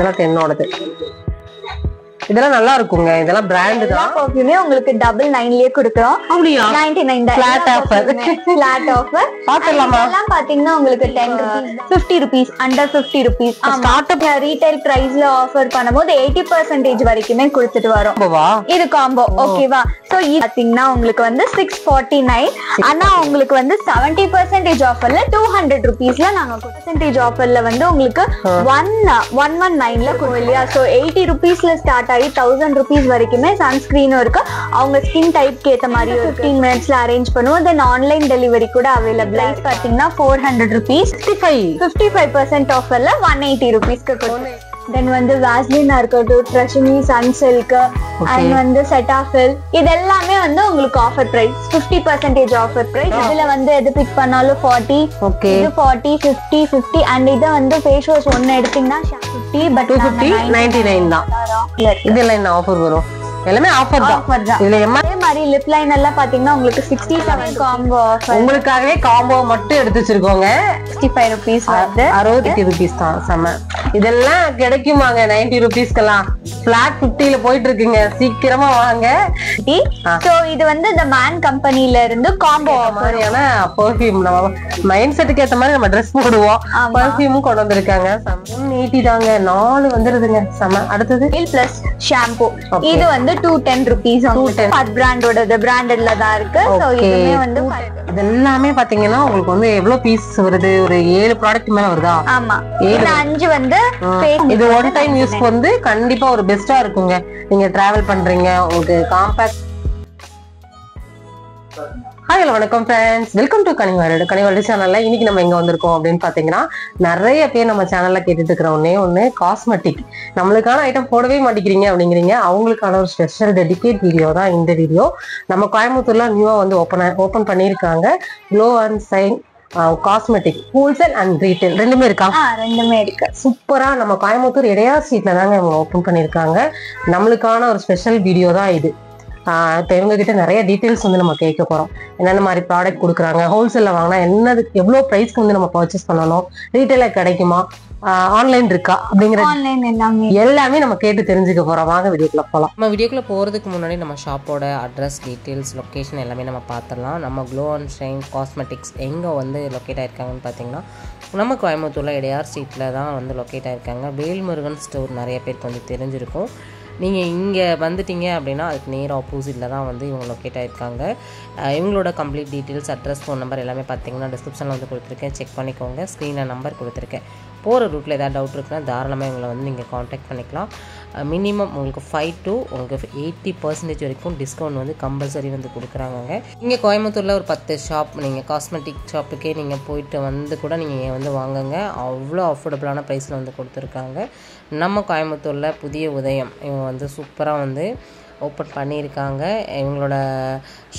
இதெல்லாம் 10 ஓடது. இதெல்லாம் நல்லா இருக்குங்க. இதெல்லாம் பிராண்ட் தான். பர்ஃப்யூமே உங்களுக்கு டபுள் 9லயே கொடுக்கிறோம். அப்படியே 99 ஃபிளாட் ஆஃபர். Flat offer. பாத்துறலாமா? இதெல்லாம் பாத்தீங்கன்னா உங்களுக்கு 10 rupees, 50 rupees, under 50 rupees. Start up retail பிரைஸ்ல ஆஃபர் பண்ணும்போது 80% வரைக்குமே கொடுத்துட்டு வரோம். இது காம்போ ஓகேவா? சோ இது பாத்தீங்கன்னா உங்களுக்கு வந்து 649. ஆனா உங்களுக்கு வந்து 70% ஆஃபர்ல 200 rupeesல நாங்க percentage ஆஃபர்ல வந்து உங்களுக்கு 119ல கொடுப்போம் இல்லையா? சோ 80 rupeesல ஸ்டார்ட் ஆகி 1000 rupees வரைக்குமே சன்ஸ்கிரீனும் இருக்கு. அவங்க ஸ்கின் டைப்க்கு ஏத்த மாதிரி 15 minutesல அரேஞ்ச் பண்ணுவோம். தென் ஆன்லைன் டெலிவரி கூட அவைலபிள். பாத்தீங்கன்னா 400 rupees. 55% ஆஃபர்ல 180 rupeesக்கு கொடுப்போம். தென் வந்து வாஸ்லினா இருக்கட்டும், ட்ரெஷமி, சன்சில்க் அண்ட் வந்து செட்டாஃபில், இது எல்லாமே வந்து உங்களுக்கு ஆஃபர் பிரைஸ் 50% ஆஃபர் பிரைஸ். இதுல வந்து எது பிக் பண்ணாலும் 40, இது 40, 50, 50 அண்ட் இத வந்து ஃபேஸ் வாஷ் ஒன்னு எடுத்தீங்கன்னா 50 பட் 250 99 தான். இதெல்லாம் என்ன ஆஃபர் வரும்? எல்லாமே ஆஃபர் தான். இதுல அதே மாதிரி லிப் லைன் எல்லாம் பாத்தீங்கன்னா உங்களுக்கு 67 காம்போ ஆஃபர். உங்களுக்காகவே காம்போ மட்டும் எடுத்து வச்சிருக்கோங்க. 65 rupees வருது. 60 rupees தான். செம. இதெல்லாம் கிடைக்குமாங்க 90 rupeesக்கெல்லாம்? ஃபிளாட் 50ல போயிட்டு இருக்குங்க. சீக்கிரமா வாங்க. சோ இது வந்து the man கம்பெனில இருந்து காம்போ ஆஃபர். ஏன்னா பெர்ஃப்யூம் நம்ம மைண்ட் செட்டுக்கு ஏத்த மாதிரி நம்ம Dress போடுவோம். பெர்ஃப்யூமும் கொண்டு வந்திருக்காங்க. 180 தாங்க. 4 வந்துருதுங்க. செம. அடுத்தது பிளஸ் ஷாம்பு. இது வந்து 210 rupees. பட் பிராண்டோட பிராண்டட்ல தான் இருக்கு. சோ இதுமே வந்து இதெல்லாமே பாத்தீங்கன்னா உங்களுக்கு வந்து எவ்வளவு பீஸ் வருது? ஒரு 7 ப்ராடக்ட் மேல வருதா? ஆமா. இந்த 5 வந்து இது ஒன் டைம் யூஸ் வந்து கண்டிப்பா ஒரு பெஸ்டா இருக்குங்க. நீங்க டிராவல் பண்றீங்க, உங்களுக்கு காம்பாக்ட். ஹாய் ஹலோ வணக்கம் ஃப்ரெண்ட்ஸ், வெல்கம் டு கனிவாரடு சேனல்ல. இன்னைக்கு நம்ம எங்க வந்திருக்கோம் அப்படின்னு பாத்தீங்கன்னா, நிறைய பேர் நம்ம சேனல்ல கேட்டுட்டு இருக்கிற ஒண்ணு காஸ்மெட்டிக். நம்மளுக்கான ஐட்டம் போடவே மாட்டேங்கிறீங்க அப்படிங்கிறீங்க. அவங்களுக்கான ஒரு ஸ்பெஷல் டெடிகேட் வீடியோ தான் இந்த வீடியோ. நம்ம கோயம்புத்தூர்ல நியூவா வந்து ஓபன் பண்ணியிருக்காங்க glow and shine cosmetic wholesale and retail ரெண்டுமே இருக்கா? ரெண்டுமே இருக்கு. சூப்பரா நம்ம கோயம்புத்தூர் இடையார் ஸ்ட்ரீட்ல தாங்க இவங்க ஓபன் பண்ணியிருக்காங்க. நம்மளுக்கான ஒரு ஸ்பெஷல் வீடியோ தான் இது. இப்போ இவங்க கிட்ட நிறைய டீட்டெயில்ஸ் வந்து நம்ம கேட்க போறோம். என்னென்ன மாதிரி ப்ராடக்ட் கொடுக்குறாங்க, ஹோல்சேல்ல வாங்கினா என்னது எவ்வளோ ப்ரைஸ்க்கு வந்து நம்ம பர்ச்சேஸ் பண்ணணும், ரீட்டைல கிடைக்குமா, ஆன்லைன் இருக்கா அப்படிங்கிற எல்லாமே நம்ம கேட்டு தெரிஞ்சுக்க போறோம். வாங்க வீடியோக்குள்ள போகலாம். நம்ம வீடியோக்குள்ள போறதுக்கு முன்னாடி நம்ம ஷாப்போட அட்ரஸ், டீட்டெயில்ஸ், லொக்கேஷன் எல்லாமே நம்ம பார்த்துடலாம். நம்ம க்ளோ அண்ட் ஷைன் காஸ்மெட்டிக்ஸ் எங்கே வந்து லொக்கேட் ஆயிருக்காங்கன்னு பார்த்தீங்கன்னா, நம்ம கோயம்புத்தூர்ல இடையார் ஸ்ட்ரீட்ல தான் வந்து லொக்கேட் ஆயிருக்காங்க. வேல்முருகன் ஸ்டோர் நிறைய பேருக்கு வந்து தெரிஞ்சிருக்கும். நீங்கள் இங்கே வந்துட்டீங்க அப்படின்னா அதுக்கு நேர் ஆப்போசிட்டில் தான் வந்து இவங்க லொக்கேட் ஆகிருக்காங்க. இவங்களோட complete details, address, phone number எல்லாமே பார்த்தீங்கன்னா டிஸ்கிரிப்ஷனில் வந்து கொடுத்துருக்கேன். செக் பண்ணிக்கோங்க. ஸ்க்ரீனில் நம்பர் கொடுத்துருக்கேன். போகிற ரூட்டில் ஏதாவது டவுட் இருக்குன்னா தாராளமாக இவங்களை வந்து நீங்கள் காண்டாக்ட் பண்ணிக்கலாம். மினிமம் உங்களுக்கு 5 to உங்களுக்கு 80% வரைக்கும் டிஸ்கவுண்ட் வந்து கம்பல்சரி வந்து கொடுக்குறாங்க. இங்கே கோயம்புத்தூரில் ஒரு 10 ஷாப் நீங்கள் காஸ்மெட்டிக் ஷாப்புக்கே நீங்கள் போயிட்டு வந்து கூட நீங்கள் வந்து வாங்குங்க. அவ்வளோ அஃபோர்டபுளான ப்ரைஸில் வந்து கொடுத்துருக்காங்க. நம்ம கோயம்புத்தூரில் புதிய உதயம் இவங்க வந்து சூப்பராக வந்து ஓப்பன் பண்ணியிருக்காங்க. இவங்களோட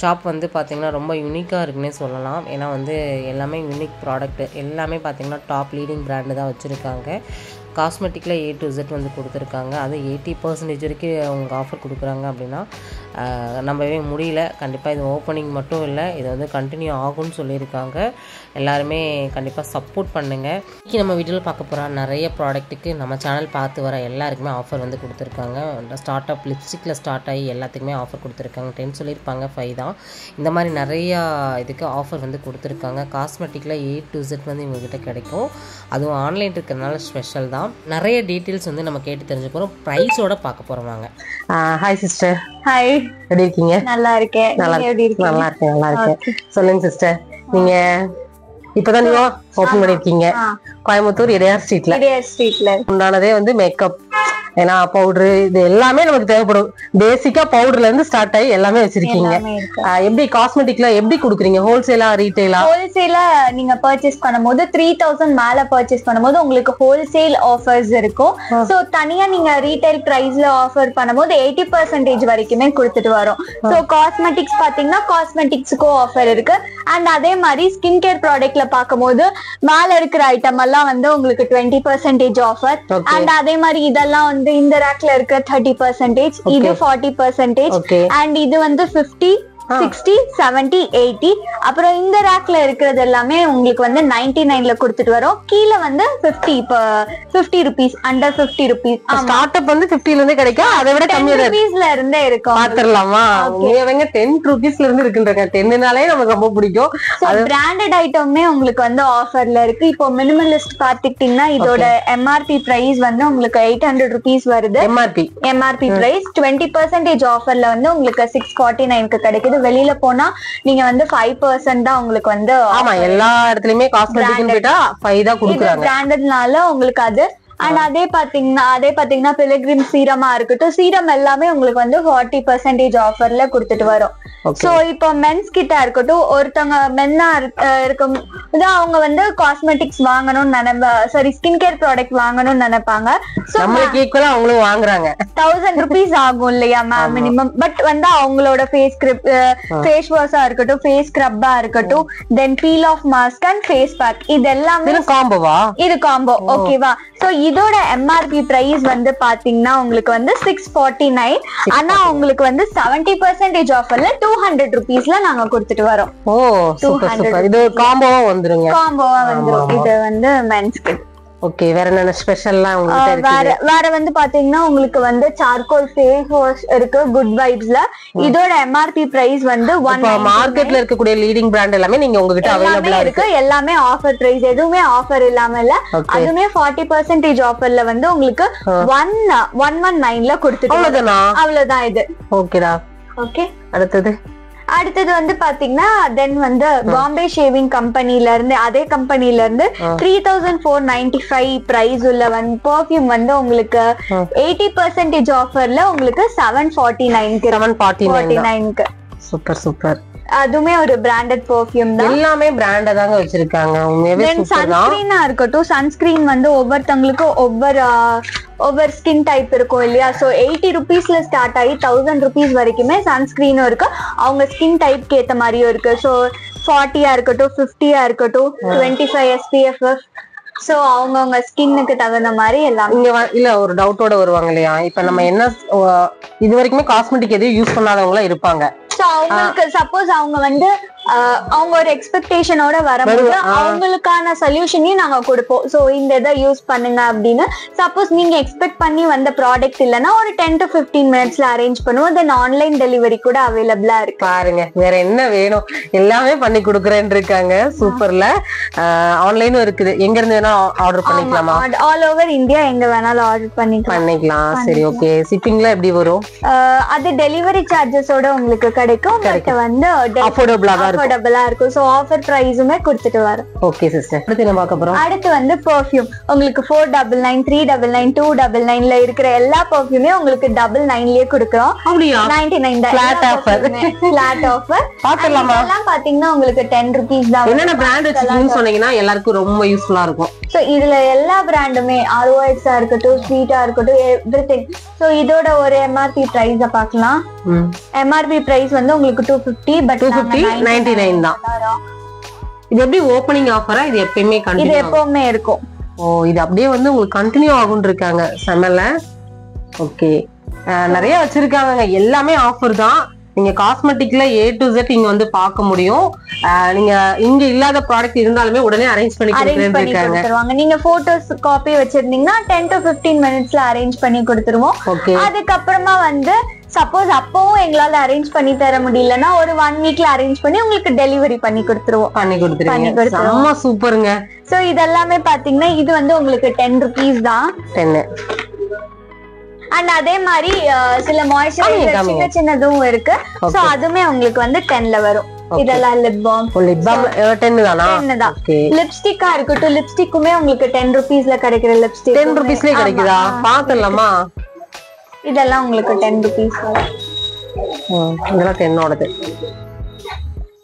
ஷாப் வந்து பார்த்திங்கன்னா ரொம்ப யூனிக்காக இருக்குன்னே சொல்லலாம். ஏன்னா வந்து எல்லாமே யூனிக் ப்ராடக்ட்டு எல்லாமே பார்த்திங்கன்னா டாப் லீடிங் பிராண்டு தான் வச்சுருக்காங்க. காஸ்மெட்டிக்கில் A to Z வந்து கொடுத்துருக்காங்க. அது 80% வரைக்கும் அவங்க ஆஃபர் கொடுக்குறாங்க அப்படின்னா நம்பவே முடியல. கண்டிப்பாக இது ஓப்பனிங் மட்டும் இல்லை, இது வந்து கண்டினியூ ஆகும்னு சொல்லியிருக்காங்க. எல்லாருமே கண்டிப்பாக சப்போர்ட் பண்ணுங்கள். இன்றைக்கி நம்ம வீடியோவில் பார்க்க போகிற நிறைய ப்ராடக்ட்டுக்கு நம்ம சேனல் பார்த்து வர எல்லாருக்குமே ஆஃபர் வந்து கொடுத்துருக்காங்க. ஸ்டார்ட் அப் லிப்ஸ்டிக்கில் ஸ்டார்ட் ஆகி எல்லாத்துக்குமே ஆஃபர் கொடுத்துருக்காங்க. 10 சொல்லியிருப்பாங்க, 5 தான். இந்த மாதிரி நிறையா இதுக்கு ஆஃபர் வந்து கொடுத்துருக்காங்க. காஸ்மெட்டிக்கில் A to Z வந்து இவங்ககிட்ட கிடைக்கும். அதுவும் ஆன்லைன் இருக்கிறதுனால ஸ்பெஷல் தான். நிறைய டீட்டெயில்ஸ் வந்து நம்ம கேட்டு தெரிஞ்சு போகிறோம். ப்ரைஸோட பார்க்க போகிறோம். வாங்க. Hi sister. ஹாய், எப்படி இருக்கீங்க? நல்லா இருக்கேன். நல்லா இருக்கேன். சொல்லுங்க சிஸ்டர், நீங்க இப்பதான் நீங்க ஓபன் பண்ணிருக்கீங்க கோயம்புத்தூர் இடையார் ஸ்ட்ரீட்ல. உண்டானதே வந்து மேக்கப், ஏன்னா பவுடரு இது எல்லாமே நமக்கு தேவைப்படும். பேசிக்கா பவுடர்ல இருந்து ஸ்டார்ட் ஆகி எல்லாமே வச்சிருக்கீங்க. எப்படி காஸ்மெட்டிக்ல எப்படி கொடுக்குறீங்க? ஹோல்சேலா ரீட்டைலா? ஹோல்சேலா நீங்க பர்ச்சேஸ் பண்ணும்போது 3000 மேல பர்ச்சேஸ் பண்ணும்போது உங்களுக்கு ஹோல்சேல் ஆஃபர்ஸ் இருக்கும். சோ தனியா நீங்க ரீட்டைல் பிரைஸ்ல ஆஃபர் பண்ணும்போது 80% வரைக்குமே கொடுத்துட்டு வரோம். சோ காஸ்மெட்டிக்ஸ் பாத்தீங்கன்னா காஸ்மெட்டிக்ஸுக்கும் ஆஃபர் இருக்கு. அண்ட் அதே மாதிரி ஸ்கின் கேர் ப்ராடக்ட்ல பார்க்கும்போது மேல இருக்கிற ஐட்டம் எல்லாம் வந்து உங்களுக்கு 20% ஆஃபர். அண்ட் அதே மாதிரி இதெல்லாம் வந்து இந்த ரேக்ல இருக்க 30%, இது 40%, அண்ட் இது வந்து 50 60, 70, 80. அப்புறம் இந்த ரேக்ல இருக்கிறது எல்லாமே உங்களுக்கு வந்து 99ல கொடுத்துட்டு வரோம். கீழே வந்து 50 rupees, under 50 rupees. Start up வந்து 50ல இருந்தே கிடைக்கும், அதை விட கம்மியா rupeesல இருந்தே இருக்கும். பாத்துறலாமா? உண்மையாவே 10 rupeesல இருந்து இருக்குன்றங்க. 10னாலே நமக்கு ரொம்ப பிடிக்கும். அது பிராண்டட் ஐட்டம்மே உங்களுக்கு வந்து ஆஃபர்ல இருக்கு. இப்போ மினிமலிஸ்ட் பாத்துக்கிட்டீங்கன்னா இதோட MRP பிரைஸ் வந்து உங்களுக்கு 800 rupees வருது. MRP பிரைஸ் 20% ஆஃபர்ல வந்து உங்களுக்கு 649க்கு கிடைக்குது. வெளியில போனா நீங்க வந்து 5% தான் உங்களுக்கு வந்து. ஆமா, எல்லா இடத்துலயுமே காஸ்மெட்டிக்னு போயிட்டா 5 தான் கொடுக்குறாங்க. பிராண்டட்னால உங்களுக்கு அது. அண்ட் அதே பாத்தீங்கன்னா பிலிகிரிம் சீரமா இருக்கட்டும், சீரம் எல்லாமே உங்களுக்கு வந்து 40% ஆஃபர்ல கொடுத்துட்டு வரும். சோ இப்போ மென்ஸ் கிட்ட இருக்கட்டும், ஒருத்தவங்க மென்னா இருக்கும் அவங்க வந்து காஸ்மெட்டிக்ஸ் வாங்கணும்னு ஸ்கின் கேர் ப்ராடக்ட் வாங்கணும்னு நினைப்பாங்க. அவங்களும் வாங்குறாங்க. 1000 rupees ஆகும் இல்லையா மேம் மினிமம். பட் வந்து அவங்களோட ஃபேஸ் வாஷா இருக்கட்டும், ஃபேஸ் ஸ்க்ரப்பா இருக்கட்டும், then peel off mask and face pack, இது எல்லாமே காம்போவா? இது காம்போ. ஓகேவா? சோ இதோட MRP பிரைஸ் வந்து பாத்தீங்கன்னா உங்களுக்கு வந்து 649. ஆனா உங்களுக்கு வந்து 70% ஆஃபர்ல 200 rupeesல நாங்க கொடுத்துட்டு வரோம். ஓ சூப்பர் சூப்பர். இது காம்போவா வந்துருங்க. காம்போவா வந்துரும். இது வந்து மென்ஸ்க்கு. ஓகே, வேற என்ன ஸ்பெஷல்லாம் உங்களுக்கு இருக்கு? வேற வந்து பாத்தீங்கன்னா உங்களுக்கு வந்து சார்கோல் ஃபேஸ் வாஷ் இருக்கு குட் வைப்ஸ்ல. இதோட MRP பிரைஸ் வந்து 1. மார்க்கெட்ல இருக்கக்கூடிய லீடிங் பிராண்ட் எல்லாமே நீங்க உங்ககிட்ட அவேலபிளா இருக்கு. எல்லாமே ஆஃபர் பிரைஸ், எதுவுமே ஆஃபர் இல்லாம இல்ல. அதுமே 40% ஆஃபர்ல வந்து உங்களுக்கு 119ல கொடுத்துட்டு. அவ்வளவுதான் இது. ஓகேடா. ஓகே, அடுத்தது வந்து பாத்தீங்கன்னா தென் வந்து பாம்பே ஷேவிங் கம்பெனில இருந்து, அதே கம்பெனில இருந்து 3495 பிரைஸ் உள்ள வந்து பெர்ஃப்யூம் வந்து உங்களுக்கு 80% ஆஃபர்ல உங்களுக்கு 749க்கு. Super super. அதுமே ஒரு பிராண்டட் பெர்ஃப்யூம் தான். எல்லாமே பிராண்டா தாங்க வச்சிருக்காங்க. உண்மையாவே சூப்பர் தான். சன்ஸ்கிரீனா இருக்கட்டும், சன்ஸ்கிரீன் வந்து ஒவ்வொருத்தங்களுக்கும் ஒவ்வொரு ஸ்கின் டைப் இருக்கும் இல்லையா? சோ 80 rupeesல ஸ்டார்ட் ஆகி 1000 rupees வரைக்குமே சன்ஸ்கிரீனும் இருக்கு. அவங்க ஸ்கின் டைப்க்கு ஏத்த மாதிரியும் இருக்கு. சோ 40 இருக்கட்டும், 50 இருக்கட்டும், 25 SPF. சோ அவங்கவுங்க ஸ்கின்னுக்கு தகுந்த மாதிரி எல்லாம். இல்ல ஒரு டவுட்டோட வருவாங்க இல்லையா? இப்ப நம்ம என்ன இது வரைக்குமே காஸ்மெட்டிக் எதையும் யூஸ் பண்ணாதவங்களா இருப்பாங்க. சோ அவங்களுக்கு சப்போஸ் அவங்க வந்து அவங்க ஒரு எக்ஸ்பெக்டேஷனோட வரும்போது அவங்களுக்கான சொல்யூஷனையும் நாங்க கொடுப்போம். சோ இந்த இதை யூஸ் பண்ணுங்க அப்படின்னு. சப்போஸ் நீங்க எக்ஸ்பெக்ட் பண்ணி வந்த ப்ராடக்ட் இல்லைன்னா ஒரு 10 to 15 minutesல அரேஞ்ச் பண்ணுவோம். தென் ஆன்லைன் டெலிவரி கூட அவைலபிளா இருக்கு. பாருங்க, வேற என்ன வேணும், எல்லாமே பண்ணி கொடுக்குறேன்னு இருக்காங்க. சூப்பர்ல. ஆன்லைனும் இருக்குது. எங்க இருந்து வேணா ஆர்டர் பண்ணிக்கலாமா? ஆல் ஓவர் இந்தியா எங்க வேணாலும் ஆர்டர் பண்ணிக்கலாம். சரி, ஓகே. ஷிப்பிங்ல எப்படி வரும்? அது டெலிவரி சார்ஜஸோட உங்களுக்கு கிடைக்கும். பட் வந்து அஃபோர்டபிளா இருக்கும். சோ ஆஃபர் பிரைஸுமே கொடுத்துட்டு வரோம். Okay sister. அடுத்து என்ன பார்க்க போறோம்? அடுத்து வந்து பெர்ஃப்யூம் உங்களுக்கு 499, 399, 299ல இருக்கிற எல்லா பெர்ஃப்யூமே உங்களுக்கு 99லயே கொடுக்கிறோம். 99 ஃபிளாட் ஆஃபர். பாத்துறலாமா? இதெல்லாம் பாத்தீங்கன்னா உங்களுக்கு 10 rupees தான். என்னென்ன பிராண்ட் வச்சிருக்கீங்கன்னு சொன்னீங்கன்னா எல்லாருக்கும் ரொம்ப யூஸ்ஃபுல்லா இருக்கும். சோ இதுல எல்லா பிராண்டுமே ROX இருக்கட்டும், ஸ்வீட்டா இருக்கட்டும், எவ்ரிதிங். சோ இதோட ஒரு MRP பிரைஸ பார்க்கலாம். MRP பிரைஸ் வந்து உங்களுக்கு 250. பட் 250, 99 தான். இது எப்படி ஓபனிங் ஆஃபரா? இது எப்பவுமே கண்டினியூ? இது எப்பவுமே இருக்கும். ஓ, இது அப்படியே வந்து உங்களுக்கு கண்டினியூ ஆகும்னு இருக்காங்க. செமல. ஓகே, நிறைய வச்சிருக்காங்க. எல்லாமே ஆஃபர் தான். நீங்க காஸ்மெட்டிக்ல A to Z இங்க வந்து பார்க்க முடியும். நீங்க இங்க இல்லாத ப்ராடக்ட் இருந்தாலுமே உடனே அரேஞ்ச் பண்ணி கொடுத்துருவாங்க. நீங்க போட்டோஸ் காப்பி வச்சிருந்தீங்கன்னா 10 to 15 minutesல அரேஞ்ச் பண்ணி கொடுத்துருவோம். அதுக்கப்புறமா வந்து சப்போஸ் அப்பவும் எங்களால அரேஞ்ச் பண்ணி தர முடியலன்னா ஒரு 1 weekல அரேஞ்ச் பண்ணி உங்களுக்கு டெலிவரி பண்ணி கொடுத்துருவோம். சூப்பருங்க. சோ இதெல்லாமே பாத்தீங்கன்னா இது வந்து உங்களுக்கு 10 rupees தான். 10. அண்ட் அதே மாதிரி சில மாய்ஸ்சரைசர் சின்னதும் இருக்கு. சோ அதுமே உங்களுக்கு வந்து 10ல வரும். இதெல்லாம் லிப் பாம் 10 தானா? 10 தான். லிப்ஸ்டிக்கா இருக்கட்டும், லிப்ஸ்டிக்குமே உங்களுக்கு 10 rupeesல கிடைக்கிற லிப்ஸ்டிக் 10 rupeesலயே கிடைக்குதா? பாத்துடலாமா? இதெல்லாம் உங்களுக்கு 10 rupees வரும். இதெல்லாம் 10ஓடது.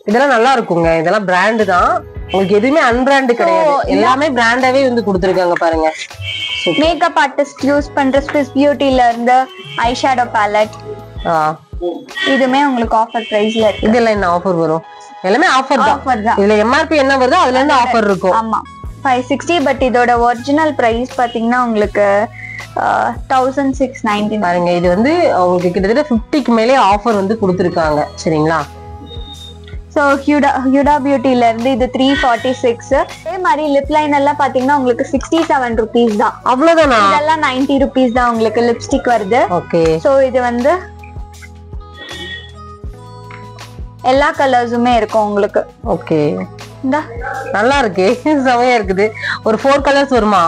இதெல்லாம் நல்லா இருக்குங்க. இதெல்லாம் பிராண்ட் தான். உங்களுக்கு எதுவுமே அன்பிராண்ட் கிடையாது. எல்லாமே பிராண்டாவே வந்து கொடுத்துருக்காங்க பாருங்க. மேக்கப் ஆர்டிஸ்ட் யூஸ் பண்ற ஸ்விஸ் பியூட்டில இருந்து ஐ ஷேடோ பேலட் இதுமே உங்களுக்கு ஆஃபர் பிரைஸ்ல இருக்கு. இதெல்லாம் என்ன ஆஃபர் வரும்? எல்லாமே ஆஃபர் தான். இதுல MRP என்ன வருதோ அதுல இருந்து ஆஃபர் இருக்கும். ஆமா, 560. பட் இதோட ஒரிஜினல் பிரைஸ் பாத்தீங்கன்னா உங்களுக்கு 1690. பாருங்க, இது வந்து உங்களுக்கு கிட்டத்தட்ட 50க்கு மேலே ஆஃபர் வந்து கொடுத்துருக்காங்க. சரிங்களா? சோ ஹியூடா பியூட்டில இருந்து இது 346. அதே மாதிரி லிப் லைன் எல்லாம் பாத்தீங்கன்னா உங்களுக்கு 67 rupees தான். அவ்வளவுதானா? இதெல்லாம் 90 rupees தான் உங்களுக்கு லிப்ஸ்டிக் வருது. ஓகே. சோ இது வந்து எல்லா கலர்ஸுமே இருக்கும் உங்களுக்கு. ஓகே. நல்லா இருக்கு, செமையா இருக்குது. ஒரு 4 கலர்ஸ் வருமா?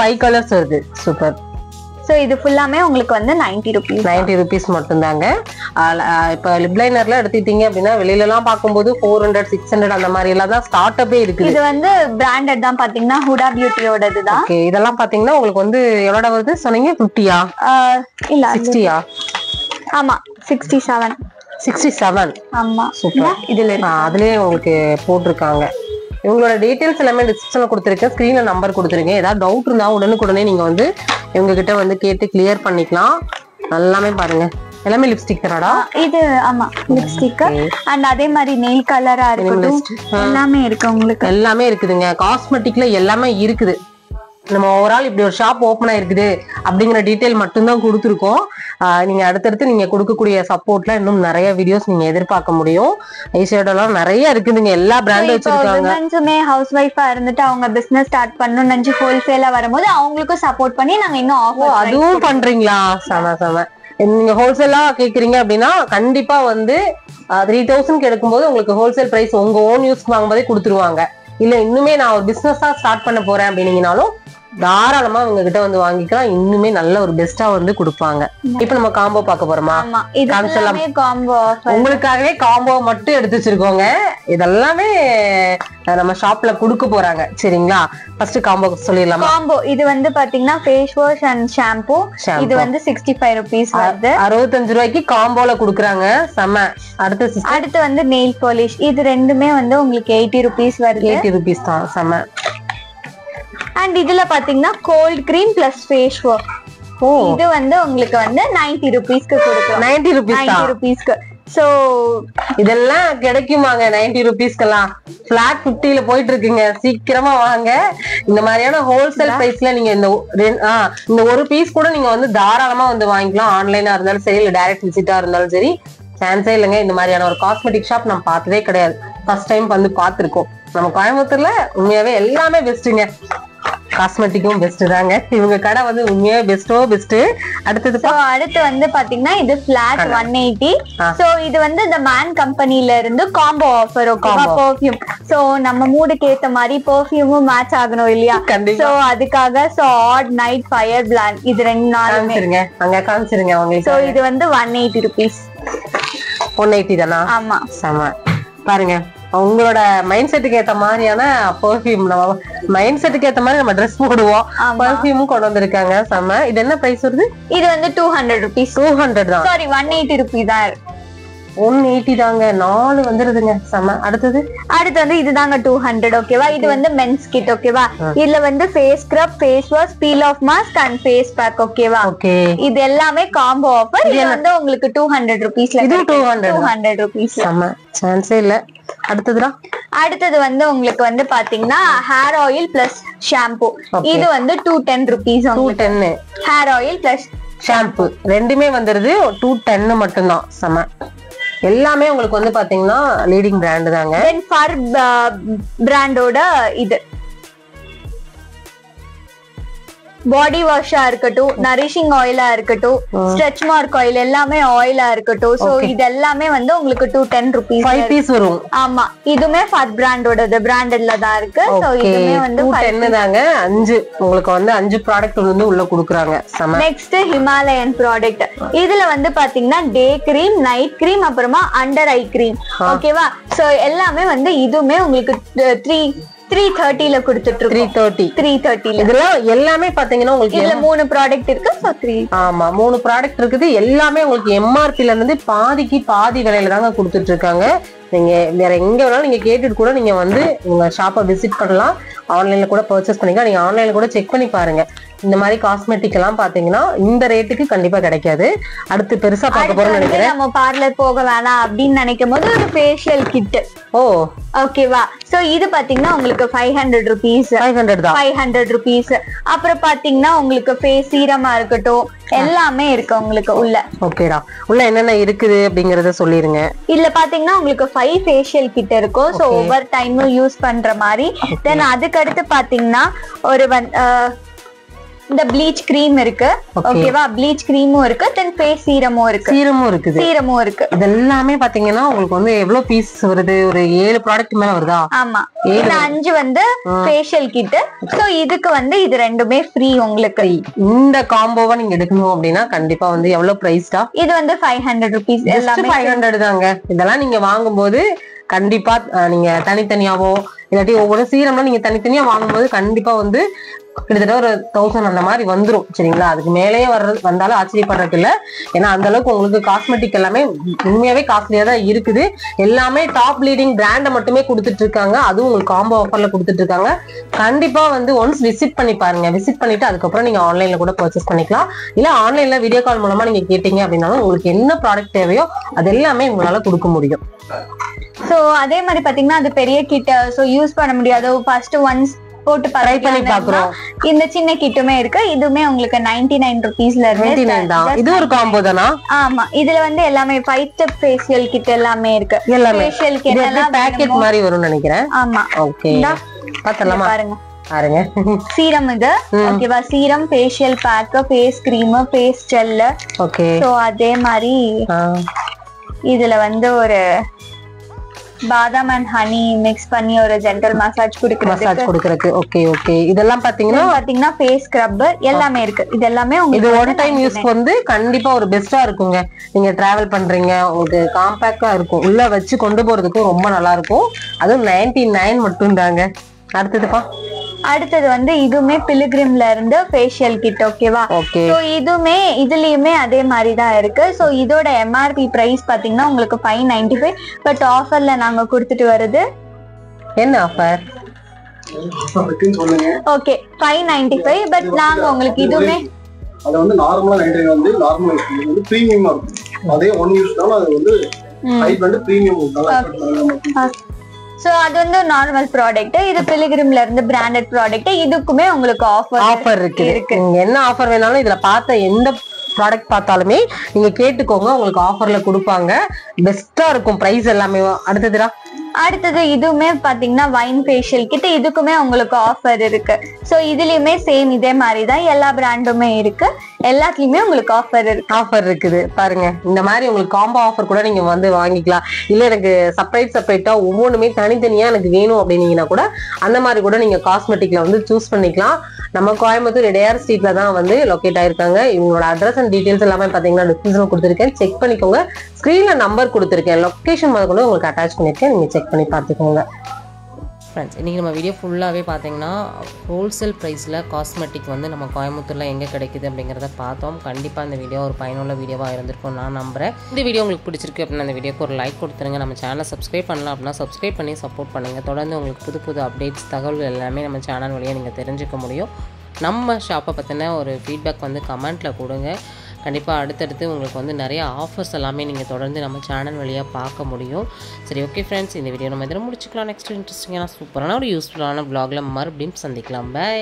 5 கலர்ஸ் வருது. சூப்பர். சோ இது ஃபுல்லாமே உங்களுக்கு வந்து 90 rupees. 90 rupees மட்டும் தாங்க. இப்ப லிப் லைனர்ல எடுத்துட்டீங்க அப்படின்னா வெளியில எல்லாம் பாக்கும்போது 400 600 அந்த மாதிரி எல்லாம் தான் ஸ்டார்ட் அப்பே இருக்குது. இது வந்து பிராண்டட் தான் பாத்தீங்கன்னா ஹுடா பியூட்டியோடது தான். ஓகே. இதெல்லாம் பாத்தீங்கன்னா உங்களுக்கு வந்து எவ்வளவு வருது சொன்னீங்க? 50யா? இல்ல 60யா? ஆமா 67. 67. ஆமா. சூப்பர். இதுல அதுலயே உங்களுக்கு போட்டிருக்காங்க. இவங்களோட டீடைல்ஸ் எல்லாமே டிஸ்கிரிப்ஷன்ல கொடுத்துருக்கேன், ஸ்கிரீன்ல நம்பர் கொடுத்துருக்கேன். ஏதாவது டவுட் இருந்தா உடனுக்குடனே நீங்க வந்து இவங்க கிட்ட வந்து கேட்டு கிளியர் பண்ணிக்கலாம். எல்லாமே பாருங்க, எல்லாமே லிப்ஸ்டிக் தானடா இது? ஆமா லிப்ஸ்டிக். அண்ட் அதே மாதிரி நெயில் கலரா இருக்கட்டும் எல்லாமே இருக்கு உங்களுக்கு. எல்லாமே இருக்குதுங்க. காஸ்மெட்டிக்ல எல்லாமே இருக்குது. நம்ம ஓவரால் இப்படி ஒரு ஷாப் ஓப்பன் ஆயிருக்குது அப்படிங்கிற டீடைல் மட்டும்தான் கொடுத்துருக்கோம். நீங்க அடுத்தடுத்து நீங்க கொடுக்கக்கூடிய சப்போர்ட்ல இன்னும் நிறைய வீடியோஸ் நீங்க எதிர்பார்க்க முடியும். ஐஷேடோலாம் நிறைய இருக்குதுங்க, எல்லா பிராண்டும் வச்சிருக்காங்க. விமன்ஸுமே ஹவுஸ் ஒய்ஃபா இருந்துட்டு அவங்க பிசினஸ் ஸ்டார்ட் பண்ணணும்னு நினைச்சு ஹோல்சேலா வரும்போது அவங்களுக்கும் சப்போர்ட் பண்ணி நாங்க இன்னும் ஆஃபர் அதுவும் பண்றீங்களா? செம. நீங்க ஹோல்சேலா கேக்குறீங்க அப்படின்னா கண்டிப்பா வந்து 3000 எடுக்கும்போது உங்களுக்கு ஹோல்சேல் பிரைஸ் உங்க ஓன் யூஸ் வாங்கும்போதே கொடுத்துருவாங்க. இல்ல இன்னுமே நான் ஒரு பிசினஸா ஸ்டார்ட் பண்ண போறேன் அப்படின்னீங்கனாலும் தாராளமா உங்க கிட்ட வந்து வாங்கிக்கலாம். இன்னுமே நல்ல ஒரு பெஸ்டா வந்து கொடுப்பாங்க. இப்ப நம்ம காம்போ பார்க்க போறோமா? உங்களுக்காகவே காம்போ மட்டும் எடுத்து வச்சிருக்கோங்க. இதெல்லாமே நம்ம ஷாப்ல குடுக்க போறாங்க. சரிங்களா? ஃபர்ஸ்ட் காம்போ சொல்லிடலாமா? காம்போ இது வந்து பாத்தீங்கன்னா ஃபேஸ் வாஷ் அண்ட் ஷாம்பு. இது வந்து 65 rupees வருது. 65 ரூபாய்க்கு காம்போல குடுக்குறாங்க. செம. அடுத்து வந்து நெயில் பாலிஷ். இது ரெண்டுமே வந்து உங்களுக்கு 80 rupees வருது. 80 rupees தான். செம. அண்ட் இதுல பாத்தீங்கன்னா gold cream plus face wash. இது வந்து உங்களுக்கு வந்து 90 rupeesக்கு கொடுக்கலாம். 90 rupeesக்கு. சோ இதெல்லாம் கிடைக்குமாங்க 90 rupeesக்கெல்லாம்? பிளாட் 50ல போயிட்டு இருக்குங்க. சீக்கிரமா வாங்க. இந்த மாதிரியான ஹோல்சேல் பிரைஸ்ல நீங்க இந்த ஒரு பீஸ் கூட நீங்க வந்து தாராளமா வந்து வாங்கிக்கலாம். ஆன்லைனா இருந்தாலும் சரி, இல்ல டைரக்ட் விசிட்டா இருந்தாலும் சரி, சான்ஸே இல்லைங்க. இந்த மாதிரியான ஒரு காஸ்மெட்டிக் ஷாப் நம்ம பார்த்ததே கிடையாது. ஃபர்ஸ்ட் டைம் வந்து பார்த்திருக்கோம். நம்ம கோயம்புத்தூர்ல உண்மையாவே எல்லாமே பெஸ்ட்டுங்க. காஸ்மெட்டிக்கும் பெஸ்ட் தாங்க. இவங்க கடை வந்து உண்மையா பெஸ்ட். அடுத்து வந்து பாத்தீங்கன்னா இது பிளாட் 180. சோ இது வந்து இந்த மேன் கம்பெனில இருந்து காம்போ ஆஃபர். ஓகேவா? பெர்ஃப்யூம். சோ நம்ம மூடுக்கு ஏத்த மாதிரி பெர்ஃப்யூமும் மேட்ச் ஆகணும் இல்லையா? சோ அதுக்காக ஆட் நைட் ஃபயர் பிளான் இது ரெண்டு நாளுமே அங்க காமிச்சிருங்க உங்களுக்கு. சோ இது வந்து 180 rupees. 180 தானா? ஆமா. செம. பாருங்க உங்களோட மைண்ட் செட்டுக்கு ஏத்த மாதிரியான பெர்ஃப்யூம், நம்ம மைண்ட் செட்டுக்கு ஏத்த மாதிரி நம்ம ட்ரெஸ் போடுவோம். பெர்ஃப்யூமும் கொண்டு வந்திருக்காங்க. செம. இது என்ன பிரைஸ் வருது? இது வந்து 200 rupees. 200 தான். சாரி 180 rupees தான். 180 தாங்க. 4 வந்துருதுங்க. செம. அடுத்து வந்து இதுதாங்க 200. ஓகேவா? இது வந்து மென்ஸ் கிட். ஓகேவா? இதுல வந்து face scrub, face wash, peel off mask and face pack. ஓகேவா? ஓகே. இது எல்லாமே காம்போ ஆஃபர். இது வந்து உங்களுக்கு 200 rupeesல. இது 200 rupees. செம. சான்ஸே இல்ல. அடுத்தது வந்து உங்களுக்கு வந்து பாத்தீங்கன்னா ஹேர் ஆயில் பிளஸ் ஷாம்பு. இது வந்து 210 rupees. 210 hair oil plus shampoo ரெண்டுமே வந்துருது. 210 மட்டும்தான். செம. எல்லாமே உங்களுக்கு வந்து பாத்தீங்கன்னா லீடிங் பிராண்ட் தாங்க. ஃபர் பிராண்டோட இது பாடி வாஷா இருக்கட்டும், நரிஷிங் ஆயிலா இருக்கட்டும், ஸ்ட்ரெச் மார்க் ஆயில் எல்லாமே ஆயிலா இருக்கட்டும். சோ இது எல்லாமே வந்து உங்களுக்கு 210 rupees. 5 பீஸ் வரும். ஆமா. இதுமே ஃபர் பிராண்டோடது, பிராண்டட்ல தான் இருக்கு. சோ இதுமே வந்து 210 தாங்க. 5 உங்களுக்கு வந்து 5 ப்ராடக்ட் வந்து உள்ள குடுக்குறாங்க. செம. Next Himalayan product. இதுல வந்து பாத்தீங்கன்னா டே கிரீம், நைட் கிரீம், அப்புறமா அண்டர் ஐ கிரீம். ஓகேவா? சோ எல்லாமே வந்து இதுமே உங்களுக்கு 330ல கொடுத்துட்டு இருக்கோம். 330ல. இதெல்லாம் எல்லாமே பாத்தீங்கன்னா உங்களுக்கு இதுல 3 ப்ராடக்ட் இருக்கு. சோ 3. ஆமா 3 ப்ராடக்ட் இருக்குது. எல்லாமே உங்களுக்கு எம்ஆர்பில இருந்து பாதிக்கு பாதி விலையில தாங்க கொடுத்துட்டு இருக்காங்க. நீங்க வேற எங்க வேணாலும் நீங்க கேட்டுட்டு கூட நீங்க வந்து உங்க ஷாப்பை விசிட் பண்ணலாம். ஆன்லைன்ல கூட பர்ச்சேஸ் பண்ணிக்கலாம். நீங்க ஆன்லைன்ல கூட செக் பண்ணி பாருங்க. இந்த மாதிரி காஸ்மெட்டிக் எல்லாம் பாத்தீங்கன்னா இந்த ரேட்டுக்கு கண்டிப்பா கிடைக்காது. அடுத்து பெருசா பார்க்க போறோம்னு நினைக்கிறேன். நம்ம பார்லர் போக வேணாம் அப்படின்னு நினைக்கும் போது ஒரு ஃபேஷியல் கிட். ஓகேவா? சோ இது பாத்தீங்கன்னா உங்களுக்கு 500 rupees. 500 தான். 500 rupees. அப்புறம் பாத்தீங்கன்னா உங்களுக்கு ஃபேஸ் சீரமா இருக்கட்டும், எல்லாமே இருக்கு உங்களுக்கு உள்ள. ஓகேடா, உள்ள என்னென்ன இருக்குது அப்படிங்கறத சொல்லிருங்க. இதுல பாத்தீங்கன்னா உங்களுக்கு 5 ஃபேஷியல் கிட் இருக்கும். சோ ஓவர் டைமும் யூஸ் பண்ற மாதிரி. தென் அதுக்கு அடுத்து பாத்தீங்கன்னா ஒரு இந்த ப்ளீச் கிரீம் இருக்கு. ஓகேவா, ப்ளீச் கிரீமும் இருக்கு. தென் ஃபேஸ் சீரமும் இருக்கு. சீரமும் இருக்கு. இதெல்லாமே பாத்தீங்கன்னா உங்களுக்கு வந்து எவ்வளவு பீஸ் வருது? ஒரு 7 ப்ராடக்ட் மேல வருதா? ஆமா, இந்த 5 வந்து ஃபேஷியல் கிட். சோ இதுக்கு வந்து இது ரெண்டுமே ஃப்ரீ உங்களுக்கு. இந்த காம்போவா நீங்க எடுக்கணும் அப்படின்னா கண்டிப்பா வந்து எவ்வளவு பிரைஸ்டா? இது வந்து 500 rupees. எல்லாமே 500 தாங்க. இதெல்லாம் நீங்க வாங்கும்போது கண்டிப்பா நீங்க தனித்தனியாவோ இல்லாட்டி ஒவ்வொரு சீரம்லாம் நீங்க தனித்தனியா வாங்கும்போது கண்டிப்பா வந்து கிட்டத்தட்ட ஒரு 1000 அந்த மாதிரி வந்துரும். சரிங்களா, அதுக்கு மேலேயே வந்தாலும் ஆச்சரியப்படுறது இல்ல. ஏன்னா அந்த அளவுக்கு உங்களுக்கு காஸ்மெட்டிக் எல்லாமே உண்மையாவே காஸ்ட்லியா தான் இருக்குது. எல்லாமே டாப் லீடிங் பிராண்ட மட்டுமே கொடுத்துட்டு இருக்காங்க. அதுவும் உங்களுக்கு காம்போ ஆஃபர்ல கொடுத்துட்டு இருக்காங்க. கண்டிப்பா வந்து ஒன்ஸ் விசிட் பண்ணி பாருங்க. விசிட் பண்ணிட்டு அதுக்கப்புறம் நீங்க ஆன்லைன்ல கூட பர்ச்சேஸ் பண்ணிக்கலாம். இல்ல ஆன்லைன்ல வீடியோ கால் மூலமா நீங்க கேட்டீங்க அப்படின்னாலும் உங்களுக்கு என்ன ப்ராடக்ட் தேவையோ அது எல்லாமே உங்களால கொடுக்க முடியும். சோ அதே மாதிரி பாத்தீங்கன்னா அது பெரிய கிட்ட சோ யூஸ் பண்ண முடியாது. ஃபர்ஸ்ட் ஒன்ஸ் போட்டு ட்ரை பண்ணி பாக்குறோம். இந்த சின்ன கிட்டுமே இருக்கு. இதுமே உங்களுக்கு 99 rupeesல இருந்து. இது ஒரு காம்போ தானா? ஆமா, இதுல வந்து எல்லாமே 5 ஸ்டெப் ஃபேஷியல் கிட் எல்லாமே இருக்கு. ஃபேஷியல் கிட் எல்லாம் பேக்கெட் மாதிரி வரும்னு நினைக்கிறேன். ஆமா, ஓகே, பார்த்தலாமா? பாருங்க சீரம் இது. ஓகேவா, serum, facial pack, face cream, face gel. Okay, so அதே மாதிரி இதுல வந்து ஒரு பாதாம் அண்ட் ஹனி மிக்ஸ் பண்ணி ஒரு ஜென்டல் மசாஜ் கொடுக்கறதுக்கு. ஓகே ஓகே, இதெல்லாம் பாத்தீங்கன்னா ஃபேஸ் ஸ்க்ரப் எல்லாமே இருக்கு. இது எல்லாமே உங்களுக்கு இது ஒன் டைம் யூஸ் வந்து கண்டிப்பா ஒரு பெஸ்டா இருக்குங்க. நீங்க டிராவல் பண்றீங்க, உங்களுக்கு காம்பாக்டா இருக்கும், உள்ள வச்சு கொண்டு போறதுக்கும் ரொம்ப நல்லா இருக்கும். அதுவும் 99 மட்டும் தாங்க. அடுத்தது வந்து இதுவுமே பிலிகிரிம்ல இருந்து ஃபேஷியல் கிட். ஓகேவா, சோ இதுலயுமே அதே மாதிரி தான் இருக்கு. சோ இதோட MRP பிரைஸ் பாத்தீங்கன்னா உங்களுக்கு 595. பட் ஆஃபர்ல நாங்க கொடுத்துட்டு வருது. என்ன ஆஃபர்? ஓகே, 595. பட் நாங்க உங்களுக்கு இதுவுமே அது வந்து நார்மலா 99 வந்து நார்மல் வந்து பிரீமியமா இருக்கும். அதே ஒன் யூஸ்னால அது வந்து ஹைட் வந்து பிரீமியம் இருக்கும். சோ அது வந்து நார்மல் ப்ராடக்ட். இது பிலிகிரிம்ல இருந்து பிராண்டட் ப்ராடக்ட். இதுக்குமே உங்களுக்கு ஆஃபர் இருக்கு. நீங்க என்ன ஆஃபர் வேணாலும் இதுல பார்த்த எந்த ப்ராடக்ட் பார்த்தாலுமே நீங்க கேட்டுக்கோங்க, உங்களுக்கு ஆஃபர்ல கொடுப்பாங்க. பெஸ்டா இருக்கும் பிரைஸ் எல்லாமே. அடுத்தது இதுவுமே பாத்தீங்கன்னா வைன் ஃபேஷியல் கிட்ட. இதுக்குமே உங்களுக்கு ஆஃபர் இருக்கு. சோ இதுலயுமே சேம் இதே மாதிரிதான் எல்லா பிராண்டுமே இருக்கு. எல்லாத்துலயுமே உங்களுக்கு ஆஃபர் இருக்குது. பாருங்க, இந்த மாதிரி உங்களுக்கு காம்போ ஆஃபர் கூட நீங்க வந்து வாங்கிக்கலாம். இல்ல எனக்கு செப்பரேட்டா ஒவ்வொன்றுமே தனித்தனியா எனக்கு வேணும் அப்படின்னீங்கன்னா கூட அந்த மாதிரி கூட நீங்க காஸ்மெட்டிக்ல வந்து சூஸ் பண்ணிக்கலாம். நம்ம கோயம்புத்தூர் இடையார் ஸ்ட்ரீட்ல தான் வந்து லொகேட் ஆயிருக்காங்க. இவங்களோட அட்ரஸ் அண்ட் டீடைல்ஸ் எல்லாமே பாத்தீங்கன்னா டிஸ்கிரிப்ஷன்ல கொடுத்துருக்கேன், செக் பண்ணிக்கோங்க. ஸ்கிரீன்ல நம்பர் கொடுத்துருக்கேன், லொகேஷன் முதல் கூட உங்களுக்கு அட்டாச் பண்ணிருக்கேன், நீங்க செக் பண்ணி பார்த்துக்கோங்க. ஃப்ரெண்ட்ஸ், இன்றைக்கி நம்ம வீடியோ ஃபுல்லாகவே பார்த்தீங்கன்னா ஹோல்சேல் ப்ரைஸில் காஸ்மெட்டிக் வந்து நம்ம கோயம்புத்தூரில் எங்கே கிடைக்குது அப்படிங்கிறத பார்த்தோம். கண்டிப்பாக இந்த வீடியோ ஒரு பயனுள்ள வீடியோவாக இருந்திருக்கும் நான் நம்புகிறேன். இந்த வீடியோ உங்களுக்கு பிடிச்சிருக்கு அப்படின்னா அந்த வீடியோக்கு ஒரு லைக் கொடுத்துருங்க. நம்ம சேனலை சப்ஸ்கிரைப் பண்ணலாம் அப்படின்னா சப்ஸ்கிரைப் பண்ணி சப்போர்ட் பண்ணுங்கள். தொடர்ந்து உங்களுக்கு புது புது அப்டேட்ஸ் தகவல்கள் எல்லாமே நம்ம சேனல் வழியாக நீங்கள் தெரிஞ்சுக்க முடியும். நம்ம ஷாப்பை பற்றின ஒரு ஃபீட்பேக் வந்து கமெண்ட்டில் கொடுங்க. கண்டிப்பாக அடுத்தடுத்து உங்களுக்கு வந்து நிறைய ஆஃபர்ஸ் எல்லாமே நீங்கள் தொடர்ந்து நம்ம சேனல் வழியாக பார்க்க முடியும். சரி, ஓகே ஃப்ரெண்ட்ஸ், இந்த வீடியோ நம்ம இதில் முடிச்சுக்கலாம். நெக்ஸ்ட் இன்ட்ரெஸ்டிங்கான சூப்பரான ஒரு யூஸ்ஃபுல்லான வ்ளாகில் மறுபடியும் சந்திக்கலாம். பை.